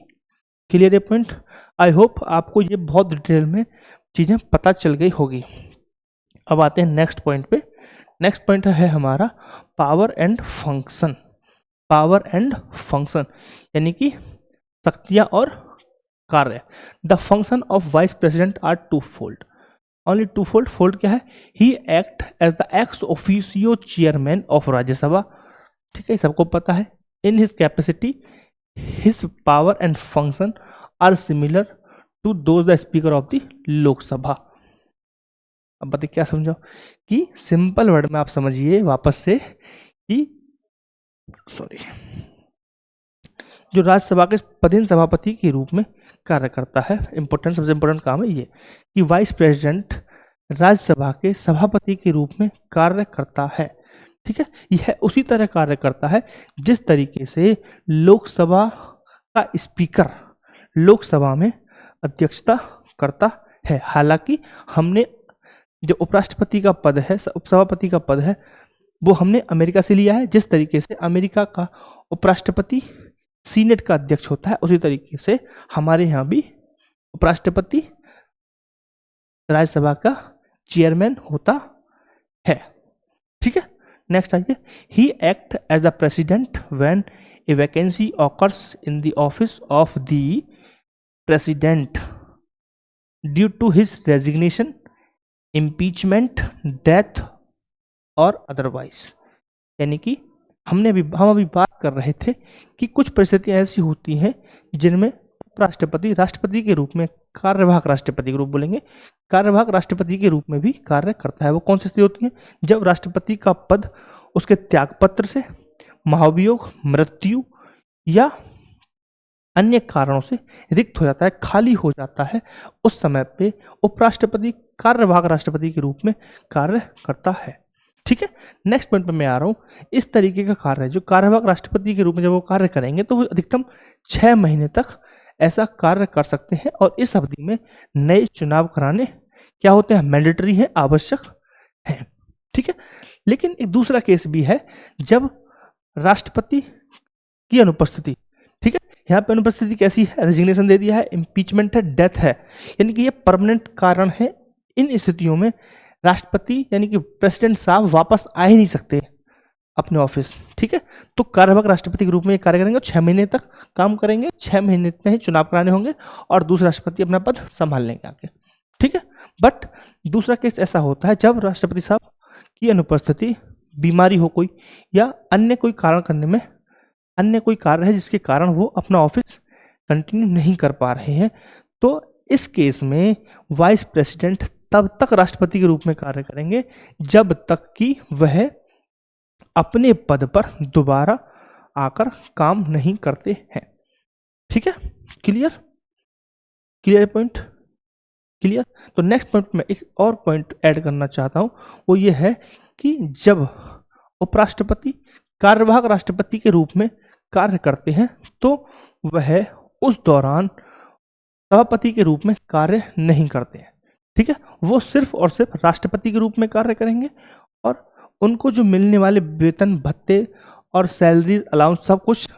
क्लियर ये पॉइंट? आई होप आपको ये बहुत डिटेल में चीज़ें पता चल गई होगी। अब आते हैं नेक्स्ट पॉइंट पे। नेक्स्ट पॉइंट है हमारा पावर एंड फंक्शन। यानी कि शक्तियाँ और कार्य। The function of vice president are two fold, only two fold. Fold क्या है? He act as the ex officio chairman of Rajya Sabha, ठीक है, सबको पता है। In his capacity his power and function are similar to those the speaker of the Lok Sabha. अब बताइए क्या समझो कि सिंपल वर्ड में आप समझिए वापस से कि जो राज्यसभा के पदेन सभापति के रूप में कार्य करता है, सबसे इंपॉर्टेंट काम है ये कि वाइस प्रेसिडेंट राज्यसभा के सभापति के रूप में कार्य करता है। ठीक है, यह उसी तरह कार्य करता है जिस तरीके से लोकसभा का स्पीकर लोकसभा में अध्यक्षता करता है। हालांकि हमने जो उपराष्ट्रपति का पद है, उपसभापति का पद है, वो हमने अमेरिका से लिया है। जिस तरीके से अमेरिका का उपराष्ट्रपति सीनेट का अध्यक्ष होता है, उसी तरीके से हमारे यहाँ भी उपराष्ट्रपति राज्यसभा का चेयरमैन होता है। ठीक है, नेक्स्ट आइए। He act as a president when a vacancy occurs in the office of the president due to his resignation, impeachment, death और अदरवाइज। यानी कि हम अभी बात कर रहे थे कि कुछ परिस्थितियां ऐसी होती हैं जिनमें राष्ट्रपति के रूप में कार्यवाहक राष्ट्रपति के रूप बोलेंगे, कार्यवाहक राष्ट्रपति के रूप में भी कार्य करता है। वो कौन सी स्थिति होती है? जब राष्ट्रपति का पद उसके त्यागपत्र से, महाभियोग, मृत्यु या अन्य कारणों से रिक्त हो जाता है, खाली हो जाता है, उस समय पे उपराष्ट्रपति कार्यवाहक राष्ट्रपति के रूप में कार्य करता है। ठीक है, नेक्स्ट पॉइंट पे मैं आ रहा हूँ। इस तरीके का कार्य जो कार्यवाहक राष्ट्रपति के रूप में जब वो कार्य करेंगे तो वो अधिकतम 6 महीने तक ऐसा कार्य कर सकते हैं, और इस अवधि में नए चुनाव कराने क्या होते हैं? मैंडेटरी है, आवश्यक है। ठीक है, लेकिन एक दूसरा केस भी है जब राष्ट्रपति की अनुपस्थिति, ठीक है, यहाँ पे अनुपस्थिति कैसी है? रेजिग्नेशन दे दिया है, इम्पीचमेंट है, डेथ है, यानी कि ये परमानेंट कारण है, इन स्थितियों में राष्ट्रपति यानी कि प्रेसिडेंट साहब वापस आ ही नहीं सकते अपने ऑफिस। ठीक है, तो कार्यवाहक राष्ट्रपति के रूप में ये कार्य करेंगे, 6 महीने तक काम करेंगे, 6 महीने में ही चुनाव कराने होंगे और दूसरे राष्ट्रपति अपना पद संभाल लेंगे आगे। ठीक है, बट दूसरा केस ऐसा होता है जब राष्ट्रपति साहब की अनुपस्थिति, बीमारी हो कोई, या अन्य कोई कारण करने में अन्य कोई कार्य है जिसके कारण वो अपना ऑफिस कंटिन्यू नहीं कर पा रहे हैं, तो इस केस में वाइस प्रेसिडेंट तब तक राष्ट्रपति के रूप में कार्य करेंगे जब तक कि वह अपने पद पर दोबारा आकर काम नहीं करते हैं। ठीक है, क्लियर? Clear point? क्लियर? तो नेक्स्ट पॉइंट में एक और पॉइंट ऐड करना चाहता हूं, वो ये है कि जब उपराष्ट्रपति कार्यवाहक राष्ट्रपति के रूप में कार्य करते हैं तो वह उस दौरान सभापति के रूप में कार्य नहीं करते हैं। ठीक है, वो सिर्फ और सिर्फ राष्ट्रपति के रूप में कार्य करेंगे और उनको जो मिलने वाले वेतन भत्ते और सैलरी अलाउंस सब कुछ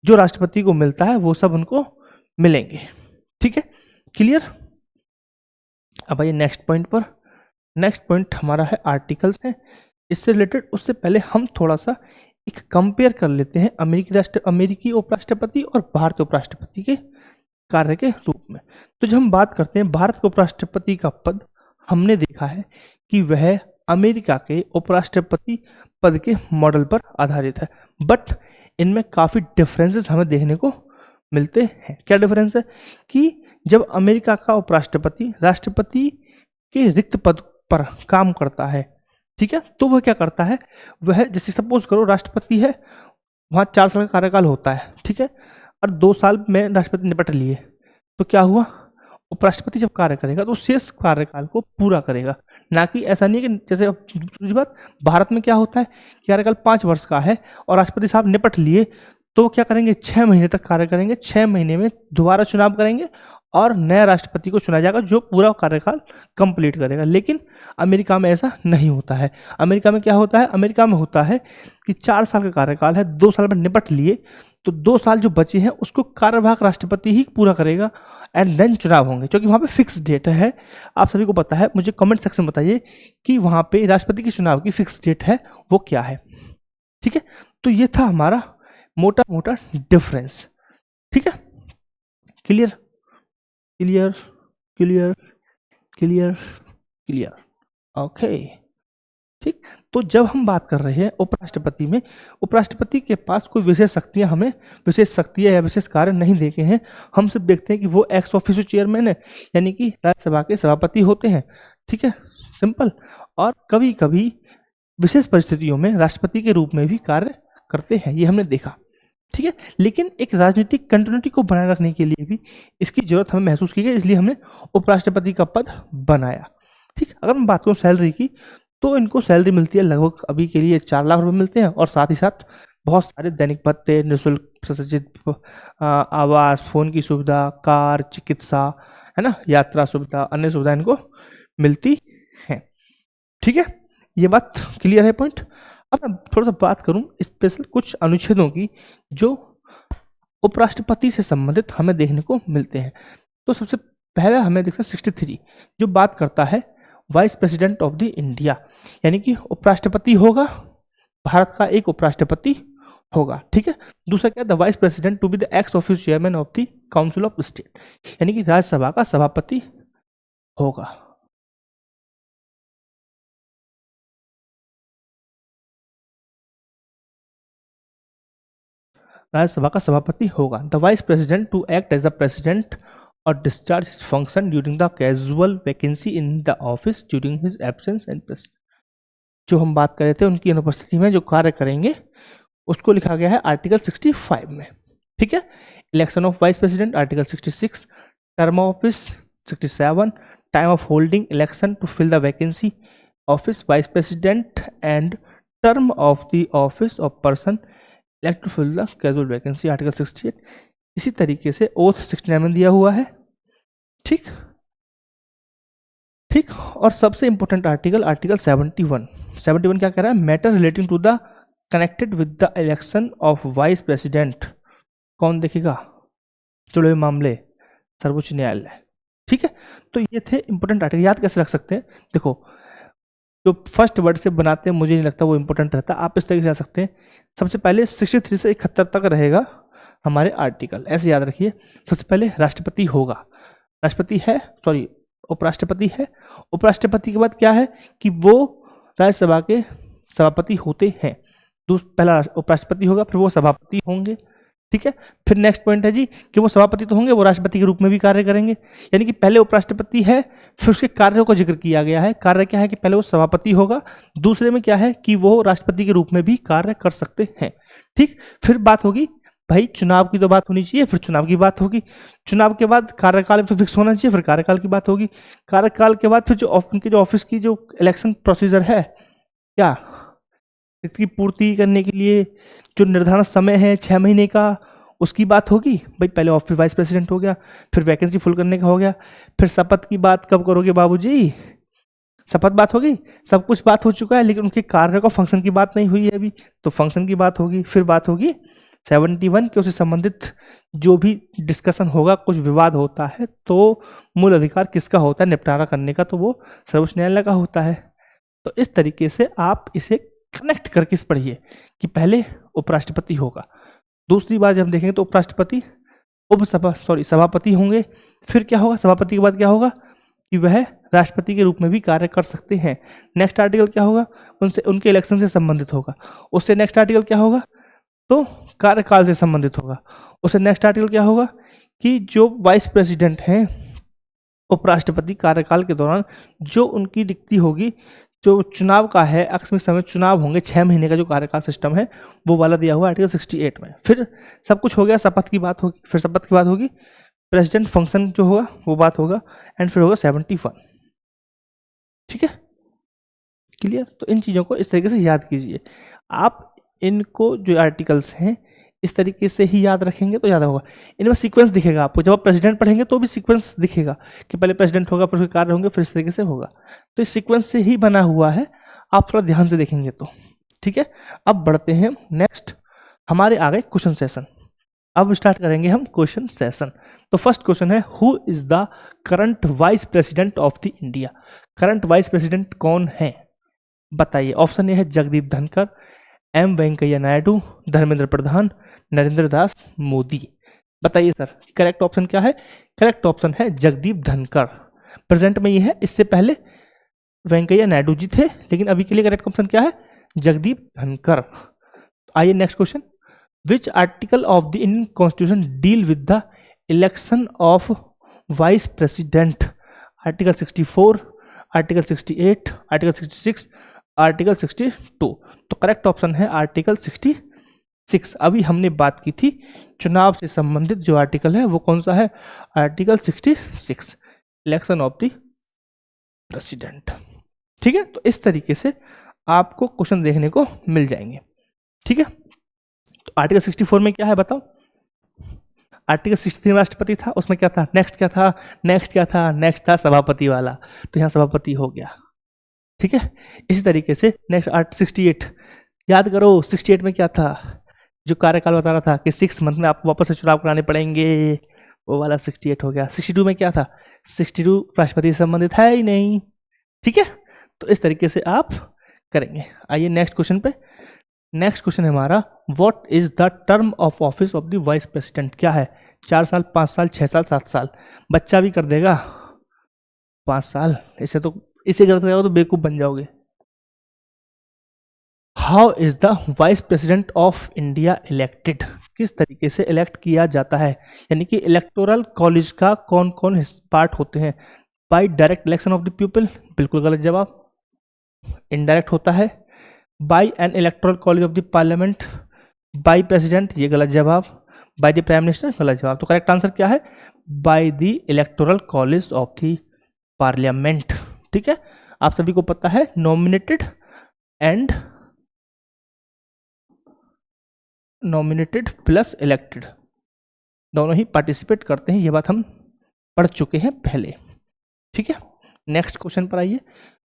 जो राष्ट्रपति को मिलता है वो सब उनको मिलेंगे। ठीक है, क्लियर? अब आइए नेक्स्ट पॉइंट पर। नेक्स्ट पॉइंट हमारा है आर्टिकल्स है। इससे रिलेटेड उससे पहले हम थोड़ा सा एक कंपेयर कर लेते हैं अमेरिकी उपराष्ट्रपति और भारतीय उपराष्ट्रपति के कार्य के रूप में। तो जब हम बात करते हैं भारत के उपराष्ट्रपति का पद, हमने देखा है कि वह अमेरिका के उपराष्ट्रपति पद के मॉडल पर आधारित है, बट इनमें काफ़ी डिफरेंसेस हमें देखने को मिलते हैं। क्या डिफरेंस है कि जब अमेरिका का उपराष्ट्रपति राष्ट्रपति के रिक्त पद पर काम करता है, ठीक है, तो वह क्या करता है, वह जैसे सपोज करो राष्ट्रपति है, वहाँ 4 साल का कार्यकाल होता है, ठीक है, और 2 साल में राष्ट्रपति निपट लिए, तो क्या हुआ, उपराष्ट्रपति जब कार्य करेगा तो शेष कार्यकाल को पूरा करेगा। ना कि ऐसा नहीं है कि जैसे दूसरी बात, भारत में क्या होता है, कार्यकाल 5 वर्ष का है और राष्ट्रपति साहब निपट लिए तो क्या करेंगे, 6 महीने तक कार्य करेंगे, 6 महीने में दोबारा चुनाव करेंगे और नया राष्ट्रपति को चुना जाएगा जो पूरा कार्यकाल कंप्लीट करेगा। लेकिन अमेरिका में ऐसा नहीं होता है। अमेरिका में क्या होता है, अमेरिका में होता है कि 4 साल का कार्यकाल है, 2 साल में निपट लिए तो 2 साल जो बचे हैं उसको कार्यवाहक राष्ट्रपति ही पूरा करेगा एंड देन चुनाव होंगे, क्योंकि वहाँ पे फिक्स डेट है। आप सभी को पता है, मुझे कमेंट सेक्शन में बताइए कि वहाँ पे राष्ट्रपति के चुनाव की फिक्स डेट है वो क्या है। ठीक है, तो ये था हमारा मोटा मोटा डिफरेंस। ठीक है, clear clear clear clear clear okay. ठीक, तो जब हम बात कर रहे हैं उपराष्ट्रपति में, उपराष्ट्रपति के पास कोई विशेष शक्तियां, हमें विशेष शक्तियां या विशेष कार्य नहीं देखे हैं। हम सिर्फ देखते हैं कि वो एक्स ऑफिशियो चेयरमैन है, यानी कि राज्यसभा के सभापति होते हैं। ठीक है, सिंपल। और कभी कभी विशेष परिस्थितियों में राष्ट्रपति के रूप में भी कार्य करते हैं, ये हमने देखा। ठीक है, लेकिन एक राजनीतिक कंटिन्यूटी को बनाए रखने के लिए भी इसकी जरूरत हमें महसूस की गई, इसलिए हमने उपराष्ट्रपति का पद बनाया। ठीक, अगर मैं बात करूँ सैलरी की, तो इनको सैलरी मिलती है लगभग अभी के लिए 4 लाख रुपए मिलते हैं और साथ ही साथ बहुत सारे दैनिक भत्ते, निःशुल्क सुसज्जित आवास, फोन की सुविधा, कार, चिकित्सा, है ना, यात्रा सुविधा, अन्य सुविधा इनको मिलती है। ठीक है, ये बात क्लियर है पॉइंट। अब मैं थोड़ा सा बात करूं स्पेशल कुछ अनुच्छेदों की जो उपराष्ट्रपति से संबंधित हमें देखने को मिलते हैं। तो सबसे पहले हमें देखते हैं 63 जो बात करता है vice president of the India, यानी कि उपराष्ट्रपति होगा, भारत का एक उपराष्ट्रपति होगा। ठीक है, दूसरा क्या, the vice president to be the ex office chairman of the council of state, यानी कि राज्यसभा का सभापति होगा। राज्यसभा का सभापति होगा। The vice president to act as the president और discharge his function during the casual vacancy in the office during his absence and president. जो हम बात कर रहे थे उनकी अनुपस्थिति में जो कार्य करेंगे उसको लिखा गया है आर्टिकल 65 में। ठीक है, election of vice president article 66, term of office 67, time of holding election to fill the vacancy office vice president and term of the office of person elect to fill the casual vacancy article 68। इसी तरीके से oath 69 में दिया हुआ है। ठीक ठीक, और सबसे इंपॉर्टेंट आर्टिकल आर्टिकल 71 क्या कह रहा है, matter relating to the connected with the election of vice president. कौन देखेगा, जुड़े हुए मामले, सर्वोच्च न्यायालय। ठीक है, तो ये थे इंपॉर्टेंट आर्टिकल। याद कैसे रख सकते हैं, देखो जो फर्स्ट वर्ड से बनाते हैं मुझे नहीं लगता वो इंपॉर्टेंट रहता, आप इस तरीके से जा सकते हैं। सबसे पहले 63 से 71 तक रहेगा हमारे आर्टिकल, ऐसे याद रखिए। सबसे पहले राष्ट्रपति होगा, राष्ट्रपति है, सॉरी उपराष्ट्रपति है। उपराष्ट्रपति के बाद क्या है कि वो राज्यसभा के सभापति होते हैं। पहला उपराष्ट्रपति होगा, फिर वो सभापति होंगे, ठीक है। फिर नेक्स्ट पॉइंट है जी कि वो सभापति तो होंगे, वो राष्ट्रपति के रूप में भी कार्य करेंगे। यानी कि पहले उपराष्ट्रपति है, फिर उसके कार्यों को जिक्र किया गया है। कार्य क्या है कि पहले वो सभापति होगा, दूसरे में क्या है कि वो राष्ट्रपति के रूप में भी कार्य कर सकते हैं, ठीक। फिर बात होगी भाई चुनाव की, तो बात होनी चाहिए, फिर चुनाव की बात होगी। चुनाव के बाद कार्यकाल तो फिक्स होना चाहिए, फिर कार्यकाल की बात होगी। कार्यकाल के बाद फिर जो उनके जो ऑफिस की जो इलेक्शन प्रोसीजर है, क्या इसकी पूर्ति करने के लिए जो निर्धारित समय है 6 महीने का, उसकी बात होगी। भाई पहले ऑफिस वाइस प्रेसिडेंट हो गया, फिर वैकेंसी फुल करने का हो गया, फिर शपथ की बात कब करोगे बाबूजी, शपथ बात होगी। सब कुछ बात हो चुका है, लेकिन उनके कार्य का फंक्शन की बात नहीं हुई है अभी, तो फंक्शन की बात होगी। फिर बात होगी 71 के उससे संबंधित जो भी डिस्कशन होगा, कुछ विवाद होता है तो मूल अधिकार किसका होता है निपटारा करने का, तो वो सर्वोच्च न्यायालय का होता है। तो इस तरीके से आप इसे कनेक्ट करके पढ़िए कि पहले उपराष्ट्रपति होगा, दूसरी बार जब हम देखेंगे तो उपराष्ट्रपति सभापति होंगे। फिर क्या होगा, सभापति के बाद क्या होगा कि वह राष्ट्रपति के रूप में भी कार्य कर सकते हैं। नेक्स्ट आर्टिकल क्या होगा, उनसे उनके इलेक्शन से संबंधित होगा। उससे नेक्स्ट आर्टिकल क्या होगा, तो कार्यकाल से संबंधित होगा। उससे नेक्स्ट आर्टिकल क्या होगा कि जो वाइस प्रेसिडेंट हैं उपराष्ट्रपति कार्यकाल के दौरान जो उनकी रिक्ति होगी, जो चुनाव का है, आकस्मिक समय चुनाव होंगे, 6 महीने का जो कार्यकाल सिस्टम है वो वाला दिया हुआ आर्टिकल 68 में। फिर सब कुछ हो गया, शपथ की बात होगी, फिर शपथ की बात होगी, प्रेसिडेंट फंक्शन जो होगा वो बात होगा, एंड फिर होगा 71, ठीक है, क्लियर। तो इन चीज़ों को इस तरीके से याद कीजिए आप। इनको जो आर्टिकल्स हैं इस तरीके से ही याद रखेंगे तो ज़्यादा होगा। इनमें सीक्वेंस दिखेगा आपको, जब आप प्रेसिडेंट पढ़ेंगे तो भी सीक्वेंस दिखेगा कि पहले प्रेसिडेंट होगा, फिर उसके कार्य होंगे, फिर इस तरीके से होगा। तो इस सीक्वेंस से ही बना हुआ है, आप थोड़ा ध्यान से देखेंगे तो, ठीक है। अब बढ़ते हैं नेक्स्ट, हमारे आगे क्वेश्चन सेशन। अब स्टार्ट करेंगे हम क्वेश्चन सेशन। तो फर्स्ट क्वेश्चन है, who is the current vice president of the India. Current vice president कौन है बताइए। ऑप्शन ए है जगदीप धनखड़, एम वेंकैया नायडू, धर्मेंद्र प्रधान, नरेंद्र दास मोदी। बताइए सर करेक्ट ऑप्शन क्या है। करेक्ट ऑप्शन है जगदीप धनखड़। प्रेजेंट में ये है, इससे पहले वेंकैया नायडू जी थे, लेकिन अभी के लिए करेक्ट ऑप्शन क्या है, जगदीप धनखड़। आइए next question, which article of the Indian constitution deal with the election of vice president. Article 64, article 68, article 66, article 62। तो करेक्ट ऑप्शन है आर्टिकल 66। अभी हमने बात की थी चुनाव से संबंधित जो आर्टिकल है वो कौन सा है, article 66, election of the president, ठीक है। तो इस तरीके से आपको क्वेश्चन देखने को मिल जाएंगे, ठीक है। तो आर्टिकल 64 में क्या है बताओ। आर्टिकल 63 राष्ट्रपति था, उसमें क्या था, नेक्स्ट क्या था, नेक्स्ट क्या था, नेक्स्ट था सभापति वाला, तो यहाँ सभापति हो गया, ठीक है। इसी तरीके से नेक्स्ट आर्ट 68 याद करो, 68 में क्या था, जो कार्यकाल बता रहा था कि 6 मंथ में आपको वापस से चुनाव कराने पड़ेंगे, वो वाला 68 हो गया। 62 में क्या था, 62 राष्ट्रपति से संबंधित है ही नहीं, ठीक है। तो इस तरीके से आप करेंगे। आइए नेक्स्ट क्वेश्चन पे। नेक्स्ट क्वेश्चन है हमारा, what is the term of office of the vice president. क्या है, 4 साल, 5 साल, 6 साल, 7 साल। बच्चा भी कर देगा 5 साल, इसे गलत करेगा तो बेवकूफ बन जाओगे। How is the vice president of India elected. किस तरीके से इलेक्ट किया जाता है, यानी कि इलेक्टोरल कॉलेज का कौन कौन पार्ट होते हैं। By direct election of the people, बिल्कुल गलत जवाब। इनडायरेक्ट होता है। By an electoral college of the parliament, by president, ये गलत जवाब। बाय द प्राइम मिनिस्टर, गलत जवाब। तो करेक्ट आंसर क्या है, by the electoral college of the parliament, ठीक है। आप सभी को पता है nominated and nominated plus elected दोनों ही पार्टिसिपेट करते हैं, ये बात हम पढ़ चुके हैं पहले, ठीक है। नेक्स्ट क्वेश्चन पर आइए,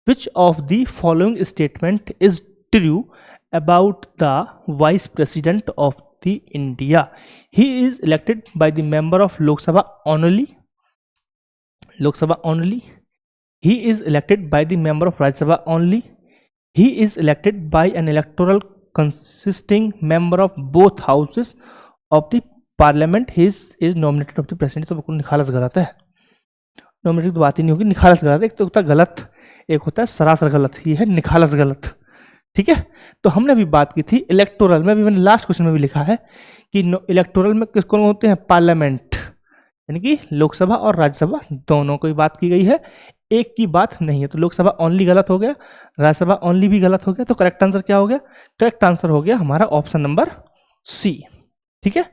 which of the following statement is true about the vice president of the India. He is elected by the member of Lok Sabha only, Lok Sabha only, he is elected by the member of Rajya Sabha only, he is elected by an electoral consisting member of both houses of the parliament, he is nominated of the president. तो बिल्कुल निखालस गलत है, nominated तो बात ही नहीं होगी, निखालस गलत है। एक तो होता है गलत, एक होता है सरासर गलत, ये है निखालस गलत। ठीक है, तो हमने अभी बात की थी इलेक्टोरल में, अभी मैंने लास्ट क्वेश्चन में भी लिखा है कि इलेक्टोरल में किस कौन होते हैं, पार्लियामेंट, यानी कि लोकसभा और राज्यसभा दोनों की बात की गई है, एक की बात नहीं है। तो लोकसभा ओनली गलत हो गया, राज्यसभा ओनली भी गलत हो गया। तो करेक्ट आंसर क्या हो गया, करेक्ट आंसर हो गया हमारा ऑप्शन नंबर सी। ठीक है,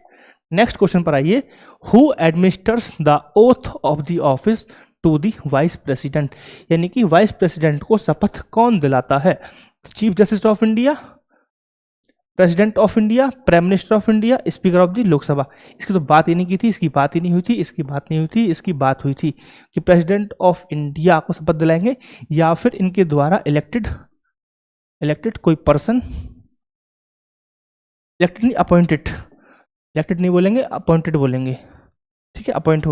नेक्स्ट क्वेश्चन पर आइए, who administers the oath of the office to the vice president, यानी कि वाइस प्रेसिडेंट को शपथ कौन दिलाता है, chief justice of India, president of India, prime minister of India, speaker of the Lok Sabha. इसकी तो बात ही नहीं की थी, इसकी बात ही नहीं हुई थी, इसकी बात नहीं हुई थी, इसकी बात हुई थी कि प्रेसिडेंट ऑफ इंडिया को शपथ दिलाएंगे या फिर इनके द्वारा इलेक्टेड कोई पर्सन, इलेक्टेड नहीं अपॉइंटेड, इलेक्टेड नहीं बोलेंगे अपॉइंटेड बोलेंगे। ठीक है, अपॉइंट